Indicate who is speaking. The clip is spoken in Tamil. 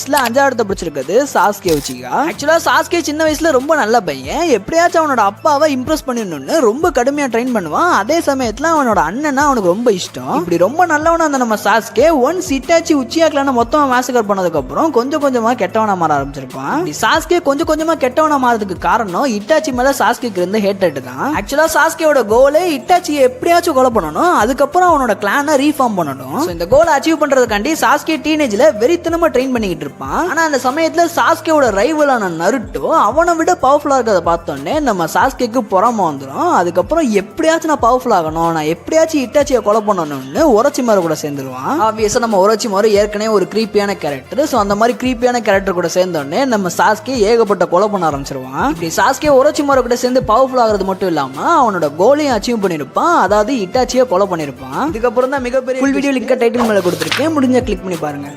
Speaker 1: லிஸ்ட்ல 5வது இடத்தை பிடிச்சிருக்குது சாஸ்கே உச்சிகா. ஆக்சுவலா சாஸ்கே சின்ன வயசுல ரொம்ப நல்ல பையன். எப்படியாச்சும் அவனோட அப்பாவை இம்ப்ரெஸ் பண்ணிடணும்னு ரொம்ப கடுமையா ட்ரெயின் பண்ணுவான். அதே சமயத்துல அவனோட அண்ணனா அவனுக்கு ரொம்ப இஷ்டம். இப்படி ரொம்ப நல்லவனா அந்த நம்ம சாஸ்கே ஒன்ஸ் இட்டாச்சி உச்சிகா கிளான மொத்தமா மேசக்கர் பண்ணதுக்கு அப்புறம் கொஞ்சம் கொஞ்சமா கெட்டவனா மாற ஆரம்பிச்சிருப்பான். சாஸ்கே கொஞ்சம் கொஞ்சமா கெட்டவனா மாறதுக்கு காரணம் இட்டாச்சி மேல சாஸ்கேக்கு இருந்த ஹேட்டட் தான். ஆக்சுவலா சாஸ்கேவோட கோலே இட்டாச்சியை எப்படியாச்சும் கொலை பண்ணணும், அதுக்கப்புறம் அவனோட கிளானை ரீஃபார்ம் பண்ணணும். இந்த கோலை அச்சீவ் பண்றதுக்காண்டி சாஸ்கே டீனேஜ்ல வெறித்தனமா ட்ரெயின் பண்ணிக்கிட்டு இருப்பான். ஆனா அந்த சமயத்துல சாஸ்கேவோட ரைவலான நருட்டோ அவனை விட பவர்ஃபுல்லா இருக்கிறத பார்த்தோன்னே நம்ம சாஸ்கேக்கு பொறாம வந்துடும். அதுக்கப்புறம் எப்படியாச்சும் நான் பவர்ஃபுல் ஆகணும், நான் எப்படியாச்சும் இட்டாச்சியை கொலை பண்ணணும்னு ஒரோச்சிமாரு கூட சேர்ந்துருவான். ஆப்வியஸா நம்ம ஒரோச்சிமாரு ஏற்கனவே ஒரு கிரீப்பியான கேரக்டர். ஸோ அந்த மாதிரி கிரீப்பியான கேரக்டர் கூட சேர்ந்தோடனே நம்ம சாஸ்கே ஏகப்பட்ட கொலை பண்ண ஆரம்பிச்சிருவான். இப்படி சாஸ்கே ஒரோச்சிமாரு கூட சேர்ந்து பவர்ஃபுல் ஆகிறது மட்டும் இல்லாம அவனோட கோலையும் அச்சீவ் பண்ணிருப்பான். அதாவது இட்டாச்சியை கொலை பண்ணிருப்பான். இதுக்கப்புறம் தான் மிகப்பெரிய ஃபுல் வீடியோ லிங்க் டைட்டில் மேல கொடுத்துருக்கேன், முடிஞ்ச கிளிக் பண்ணி பாருங்க.